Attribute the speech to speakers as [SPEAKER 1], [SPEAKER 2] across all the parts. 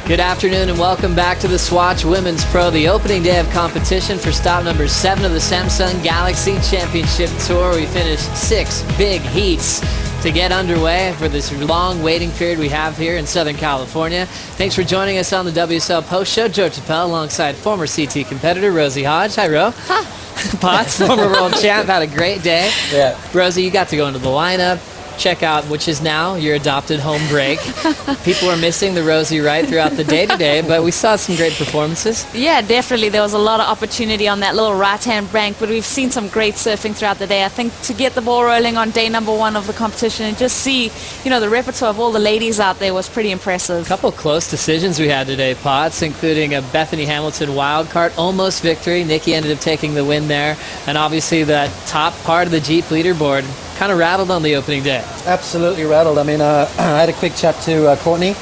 [SPEAKER 1] Good afternoon and welcome back to the Swatch Women's Pro, the opening day of competition for stop number 7 of the Samsung Galaxy Championship Tour. We finished 6 big heats to get underway for this long waiting period we have here in Southern California. Thanks for joining us on the WSL Post Show. Joe Chappelle alongside former CT competitor Rosie Hodge. Hi, Ro. Hi. Potts, former world champ, had a great day.
[SPEAKER 2] Yeah.
[SPEAKER 1] Rosie, you got to go into the lineup. Check out, which is now your adopted home break. People are missing the Rosie Wright throughout the day today, but we saw some great performances.
[SPEAKER 3] Yeah, definitely. There was a lot of opportunity on that little right-hand bank, but we've seen some great surfing throughout the day. I think to get the ball rolling on day number 1 of the competition and just see, you know, the repertoire of all the ladies out there was pretty impressive.
[SPEAKER 1] A couple close decisions we had today, Potts, including a Bethany Hamilton wild card, almost victory. Nikki ended up taking the win there, and obviously that top part of the Jeep leaderboard kind of rattled on the opening day.
[SPEAKER 2] Absolutely rattled. I mean, I had a quick chat to Courtney,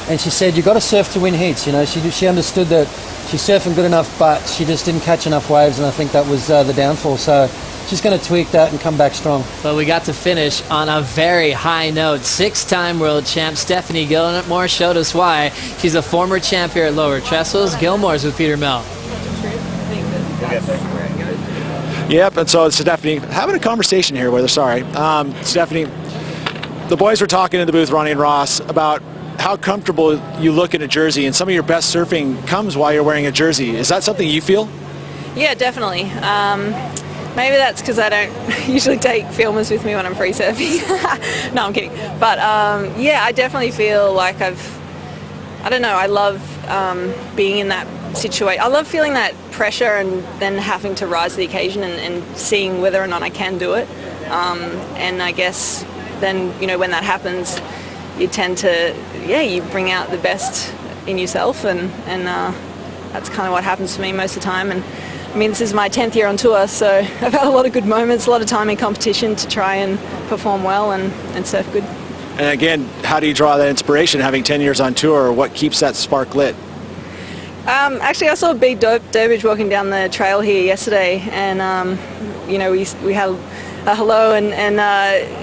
[SPEAKER 2] and she said, you got to surf to win heats. You know, she understood that she's surfing good enough, but she just didn't catch enough waves, and I think that was the downfall. So she's going to tweak that and come back strong.
[SPEAKER 1] Well, we got to finish on a very high note. 6-time world champ Stephanie Gilmore showed us why. She's a former champ here at Lower Trestles. Gilmore's with Peter Mel.
[SPEAKER 4] Yep, and so it's Stephanie having a conversation here with her. Sorry. Stephanie, the boys were talking in the booth, Ronnie and Ross, about how comfortable you look in a jersey, and some of your best surfing comes while you're wearing a jersey. Is that something you feel?
[SPEAKER 5] Yeah, definitely. Maybe that's because I don't usually take filmers with me when I'm free surfing. No, I'm kidding. But yeah, I definitely feel like I don't know, I love being in that situation. I love feeling that pressure and then having to rise to the occasion and seeing whether or not I can do it. And I guess then, you know, when that happens, you tend to, yeah, you bring out the best in yourself, and that's kind of what happens to me most of the time. And I mean, this is my 10th year on tour, so I've had a lot of good moments, a lot of time in competition to try and perform well and surf good.
[SPEAKER 4] And again, how do you draw that inspiration, having 10 years on tour? What keeps that spark lit?
[SPEAKER 5] Actually, I saw a big Durbridge walking down the trail here yesterday, and you know, we had a hello, and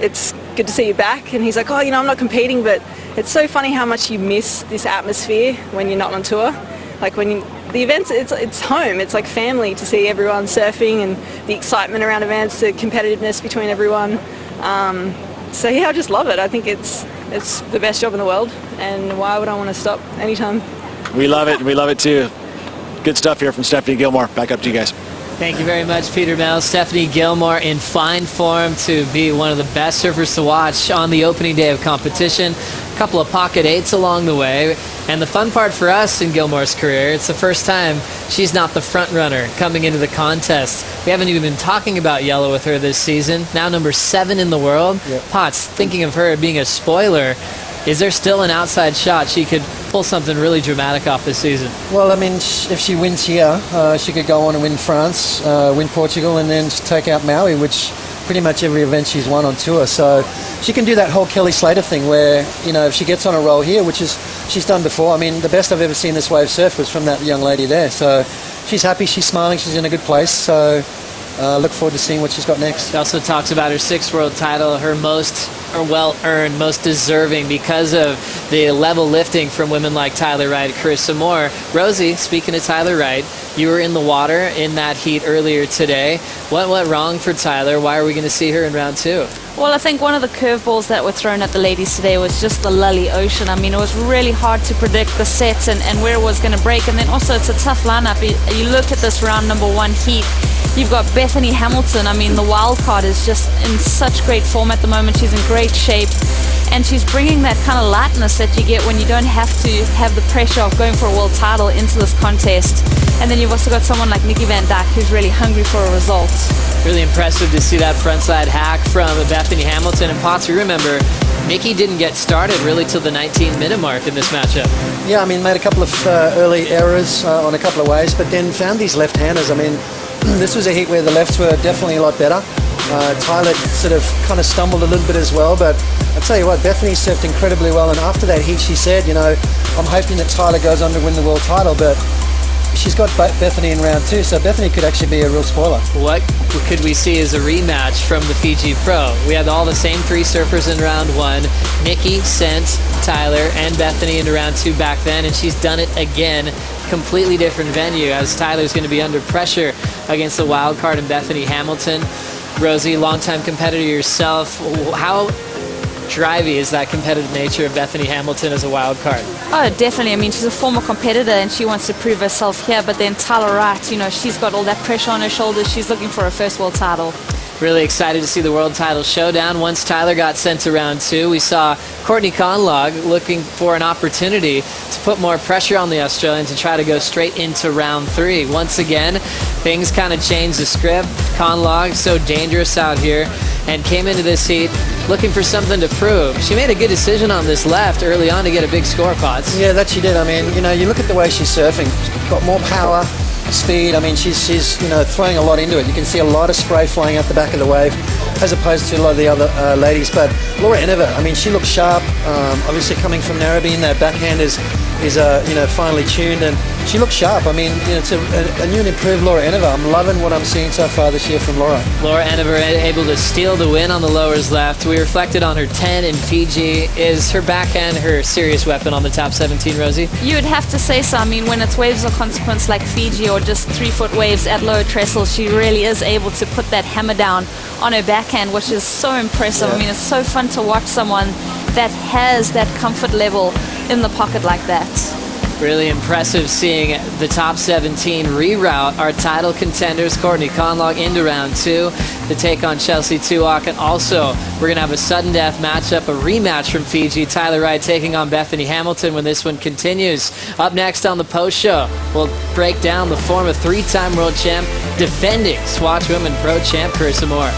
[SPEAKER 5] it's good to see you back. And he's like, oh, you know, I'm not competing, but it's so funny how much you miss this atmosphere when you're not on tour. Like when the events, it's home. It's like family to see everyone surfing and the excitement around events, the competitiveness between everyone. So yeah, I just love it. I think it's the best job in the world, and why would I want to stop anytime?
[SPEAKER 4] We love it, and we love it too. Good stuff here from Stephanie Gilmore. Back up to you guys.
[SPEAKER 1] Thank you very much, Peter Mel. Stephanie Gilmore in fine form to be one of the best surfers to watch on the opening day of competition. A couple of pocket 8s along the way. And the fun part for us in Gilmore's career, it's the first time she's not the front runner coming into the contest. We haven't even been talking about yellow with her this season. Now number 7 in the world.
[SPEAKER 2] Yep.
[SPEAKER 1] Potts, thinking of her being a spoiler, is there still an outside shot she could pull something really dramatic off this season?
[SPEAKER 2] Well, I mean, if she wins here, she could go on and win France, win Portugal, and then take out Maui, which pretty much every event she's won on tour. So she can do that whole Kelly Slater thing where, you know, if she gets on a roll here, which is she's done before. I mean, the best I've ever seen this wave surf was from that young lady there. So she's happy, she's smiling, she's in a good place. So look forward to seeing what she's got next.
[SPEAKER 1] She also talks about her 6th world title, her most well-earned, most deserving because of the level lifting from women like Tyler Wright, Carissa Moore. Rosie, speaking of Tyler Wright, you were in the water in that heat earlier today. What went wrong for Tyler? Why are we going to see her in round 2?
[SPEAKER 3] Well, I think one of the curveballs that were thrown at the ladies today was just the lully ocean. I mean, it was really hard to predict the sets and where it was going to break. And then also it's a tough lineup. You look at this round number 1 heat, you've got Bethany Hamilton. I mean, the wild card is just in such great form at the moment. She's in great shape, and she's bringing that kind of lightness that you get when you don't have to have the pressure of going for a world title into this contest. And then you've also got someone like Nikki Van Dyke who's really hungry for a result.
[SPEAKER 1] Really impressive to see that frontside hack from Bethany Hamilton. And Potts, you remember, Nikki didn't get started really till the 19-minute mark in this matchup.
[SPEAKER 2] Yeah, I mean, made a couple of early errors on a couple of ways, but then found these left-handers. I mean, this was a heat where the lefts were definitely a lot better. Tyler sort of kind of stumbled a little bit as well, but I'll tell you what, Bethany surfed incredibly well, and after that heat she said, you know, I'm hoping that Tyler goes on to win the world title, but she's got Bethany in round 2, so Bethany could actually be a real spoiler.
[SPEAKER 1] What could we see as a rematch from the Fiji Pro? We had all the same 3 surfers in round 1. Nikki sent Tyler and Bethany into round 2 back then, and she's done it again. Completely different venue, as Tyler's going to be under pressure against the wild card in Bethany Hamilton. Rosie, longtime competitor yourself, how drivey is that competitive nature of Bethany Hamilton as a wild card?
[SPEAKER 3] Oh, definitely. I mean, she's a former competitor and she wants to prove herself here, but then Tyler Wright, you know, she's got all that pressure on her shoulders. She's looking for her first world title.
[SPEAKER 1] Really excited to see the world title showdown. Once Tyler got sent to round 2, we saw Courtney Conlog looking for an opportunity to put more pressure on the Australian to try to go straight into round 3. Once again, things kind of changed the script. Conlog, so dangerous out here, and came into this heat looking for something to prove. She made a good decision on this left early on to get a big score, Potts.
[SPEAKER 2] Yeah, that she did. I mean, you know, you look at the way she's surfing. She's got more power, speed. I mean, she's you know, throwing a lot into it. You can see a lot of spray flying out the back of the wave, as opposed to a lot of the other ladies. But Laura Enever, I mean, she looks sharp. Obviously, coming from Narrabeen, that backhand is you know, finely tuned, and she looks sharp. I mean, you know, it's a new and improved Laura Enever. I'm loving what I'm seeing so far this year from Laura.
[SPEAKER 1] Laura Enever able to steal the win on the lowers left. We reflected on her 10 in Fiji. Is her backhand her serious weapon on the top 17, Rosie?
[SPEAKER 3] You would have to say so. I mean, when it's waves of consequence like Fiji or just 3-foot waves at low trestles, she really is able to put that hammer down on her backhand, which is so impressive.
[SPEAKER 2] Yeah.
[SPEAKER 3] I mean, it's so fun to watch someone that has that comfort level in the pocket like that.
[SPEAKER 1] Really impressive seeing the top 17 reroute our title contenders, Courtney Conlog, into round 2 to take on Chelsea Tuak. And also, we're going to have a sudden death matchup, a rematch from Fiji. Tyler Wright taking on Bethany Hamilton when this one continues. Up next on the post show, we'll break down the form of 3-time world champ, defending Swatch Women Pro champ Carissa Moore.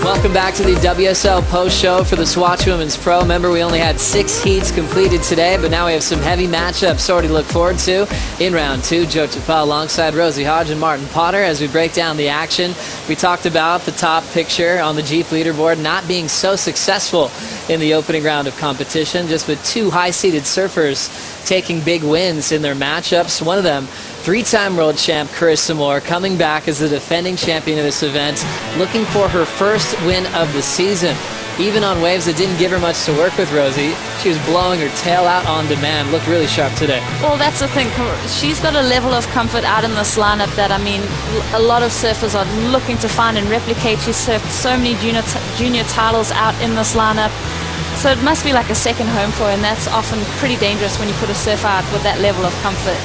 [SPEAKER 1] Welcome back to the WSL post show for the Swatch Women's Pro. Remember, we only had 6 heats completed today, but now we have some heavy matchups already to look forward to. In round 2, Joe Chappelle alongside Rosie Hodge and Martin Potter as we break down the action. We talked about the top picture on the Jeep leaderboard not being so successful in the opening round of competition, just with 2 high-seeded surfers taking big wins in their matchups. One of them, 3-time world champ Carissa Moore, coming back as the defending champion of this event, looking for her first win of the season. even on waves that didn't give her much to work with, Rosie, she was blowing her tail out on demand. Looked really sharp today.
[SPEAKER 3] Well, that's the thing. She's got a level of comfort out in this lineup that, I mean, a lot of surfers are looking to find and replicate. She's surfed so many junior titles out in this lineup. So it must be like a second home for her, and that's often pretty dangerous when you put a surfer out with that level of comfort.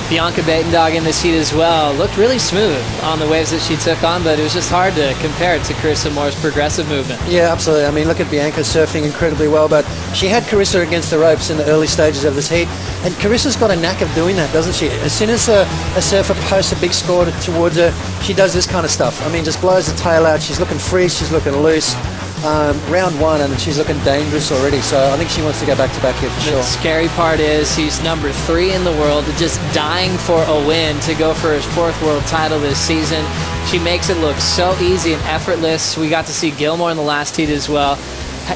[SPEAKER 1] Bianca Batendog in this heat as well. Looked really smooth on the waves that she took on, but it was just hard to compare it to Carissa Moore's progressive movement.
[SPEAKER 2] Yeah, absolutely. I mean, look at Bianca surfing incredibly well, but she had Carissa against the ropes in the early stages of this heat, and Carissa's got a knack of doing that, doesn't she? As soon as a surfer posts a big score towards her, she does this kind of stuff. I mean, just blows the tail out. She's looking free, she's looking loose. Round one, and she's looking dangerous already, so I think she wants to go back-to-back here for sure.
[SPEAKER 1] The scary part is he's number 3 in the world, just dying for a win to go for his 4th world title this season. She makes it look so easy and effortless. We got to see Gilmore in the last heat as well.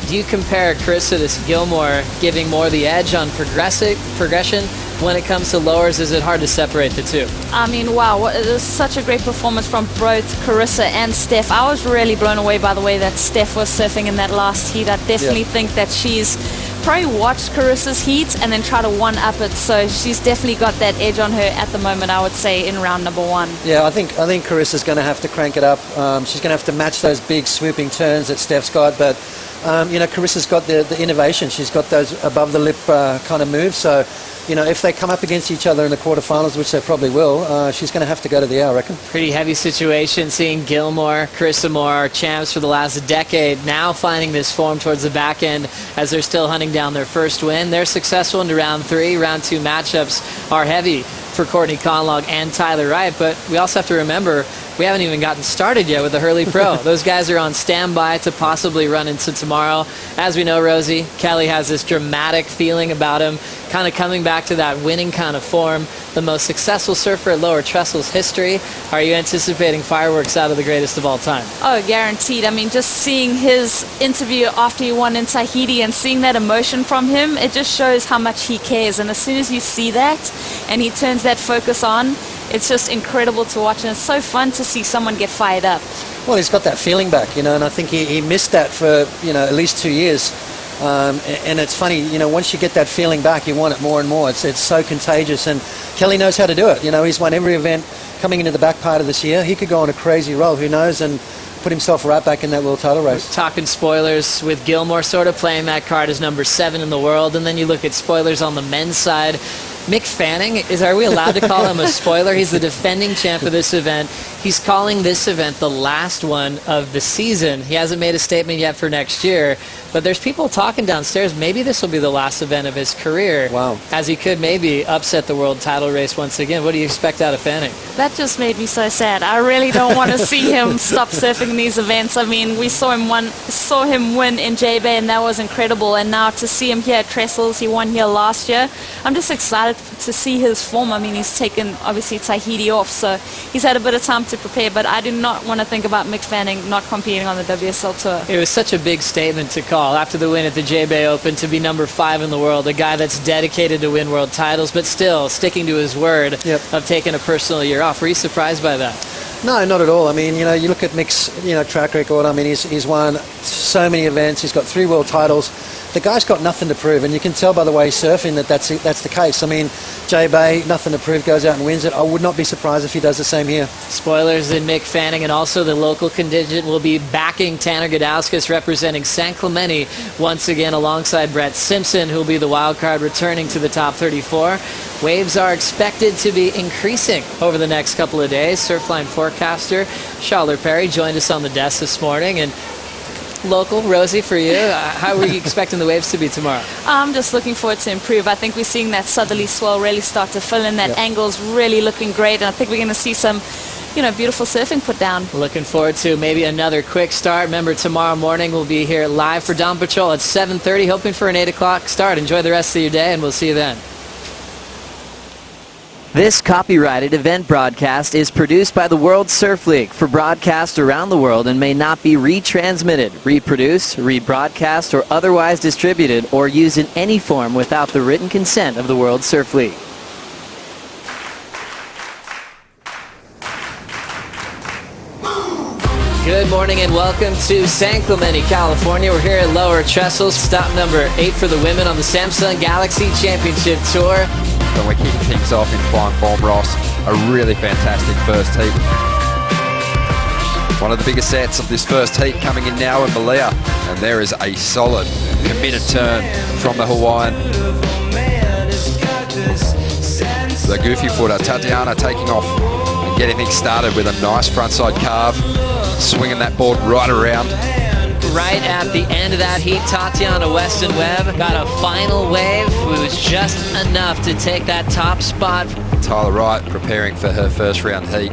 [SPEAKER 1] Do you compare Carissa to Gilmore, giving more the edge on progression? When it comes to lowers, is it hard to separate the two?
[SPEAKER 3] I mean, wow, it was such a great performance from both Carissa and Steph. I was really blown away by the way that Steph was surfing in that last heat. I definitely think that she's probably watched Carissa's heat and then try to one-up it. So she's definitely got that edge on her at the moment, I would say, in round number 1.
[SPEAKER 2] Yeah, I think Carissa's going to have to crank it up. She's going to have to match those big swooping turns that Steph's got, but Carissa's got the innovation. She's got those above-the-lip kind of moves, so if they come up against each other in the quarterfinals, which they probably will, she's going to have to go to the air, I reckon.
[SPEAKER 1] Pretty heavy situation seeing Gilmore, Carissa Moore, champs for the last decade, now finding this form towards the back end as they're still hunting down their first win. They're successful into round 3. Round 2 matchups are heavy for Courtney Conlog and Tyler Wright, but we also have to remember we haven't even gotten started yet with the Hurley Pro. Those guys are on standby to possibly run into tomorrow. As we know, Rosie, Kelly has this dramatic feeling about him, kind of coming back to that winning kind of form. The most successful surfer at Lower Trestle's history. Are you anticipating fireworks out of the greatest of all time?
[SPEAKER 3] Oh, guaranteed. I mean, just seeing his interview after he won in Tahiti and seeing that emotion from him, it just shows how much he cares. And as soon as you see that and he turns that focus on, it's just incredible to watch, and it's so fun to see someone get fired up.
[SPEAKER 2] Well, he's got that feeling back, and I think he missed that for, at least 2 years. And it's funny, once you get that feeling back, you want it more and more. It's so contagious, and Kelly knows how to do it. He's won every event coming into the back part of this year. He could go on a crazy roll, who knows, and put himself right back in that world title race.
[SPEAKER 1] We're talking spoilers with Gilmore sort of playing that card as number 7 in the world, and then you look at spoilers on the men's side. Mick Fanning, are we allowed to call him a spoiler? He's the defending champ of this event. He's calling this event the last one of the season. He hasn't made a statement yet for next year, but there's people talking downstairs. Maybe this will be the last event of his career.
[SPEAKER 2] Wow.
[SPEAKER 1] As he could maybe upset the world title race once again. What do you expect out of Fanning?
[SPEAKER 3] That just made me so sad. I really don't want to see him stop surfing these events. I mean, we saw him win in J-Bay, and that was incredible. And now to see him here at Trestles, he won here last year. I'm just excited to see his form. I mean, he's taken, obviously, Tahiti off, so he's had a bit of time to prepare, but I do not want to think about Mick Fanning not competing on the WSL Tour.
[SPEAKER 1] It was such a big statement to call after the win at the J-Bay Open to be number 5 in the world, a guy that's dedicated to win world titles, but still sticking to his word of taking a personal year off. Were you surprised by that?
[SPEAKER 2] No, not at all. I mean, you look at Mick's, track record. I mean, he's won so many events. He's got 3 world titles. The guy's got nothing to prove, and you can tell by the way he's surfing that's the case. I mean, J-Bay, nothing to prove, goes out and wins it. I would not be surprised if he does the same here.
[SPEAKER 1] Spoilers in Mick Fanning, and also the local contingent will be backing Tanner Gudauskas, representing San Clemente once again alongside Brett Simpson, who will be the wild card returning to the top 34. Waves are expected to be increasing over the next couple of days. Surfline forecaster Charlotte Perry joined us on the desk this morning, and local, Rosie, for you, how are you expecting the waves to be tomorrow?
[SPEAKER 3] I'm just looking forward to improve. I think we're seeing that southerly swell really start to fill in. That angle's really looking great, and I think we're going to see some beautiful surfing put down.
[SPEAKER 1] Looking forward to maybe another quick start. Remember, tomorrow morning we'll be here live for Dawn Patrol at 7:30, hoping for an 8 o'clock start. Enjoy the rest of your day, and we'll see you then. This copyrighted event broadcast is produced by the World Surf League for broadcast around the world and may not be retransmitted, reproduced, rebroadcast, or otherwise distributed or used in any form without the written consent of the World Surf League. Good morning and welcome to San Clemente, California. We're here at Lower Trestles, stop number 8 for the women on the Samsung Galaxy Championship Tour.
[SPEAKER 6] And we're kicking things off in flying form, Ross. A really fantastic first heat. One of the biggest sets of this first heat coming in now in Malia. And there is a solid, committed turn from the Hawaiian. The goofy footer, Tatiana, taking off and getting things started with a nice frontside carve, swinging that board right around.
[SPEAKER 1] Right at the end of that heat, Tatiana Weston Webb got a final wave. It was just enough to take that top spot.
[SPEAKER 6] Tyler Wright preparing for her first round heat.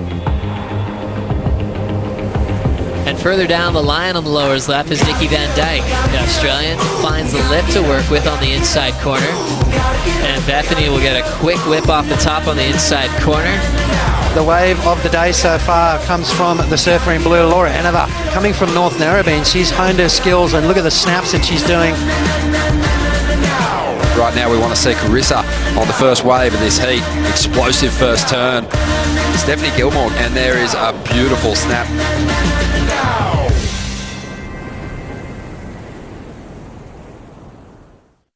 [SPEAKER 1] And further down the line on the lowers left is Nikki Van Dyke. The Australian finds the lip to work with on the inside corner. And Bethany will get a quick whip off the top on the inside corner.
[SPEAKER 2] The wave of the day so far comes from the surfer in blue, Laura Hanover, coming from North Narrabeen. She's honed her skills, and look at the snaps that she's doing.
[SPEAKER 6] Right now we want to see Carissa on the first wave of this heat. Explosive first turn. Stephanie Gilmore, and there is a beautiful snap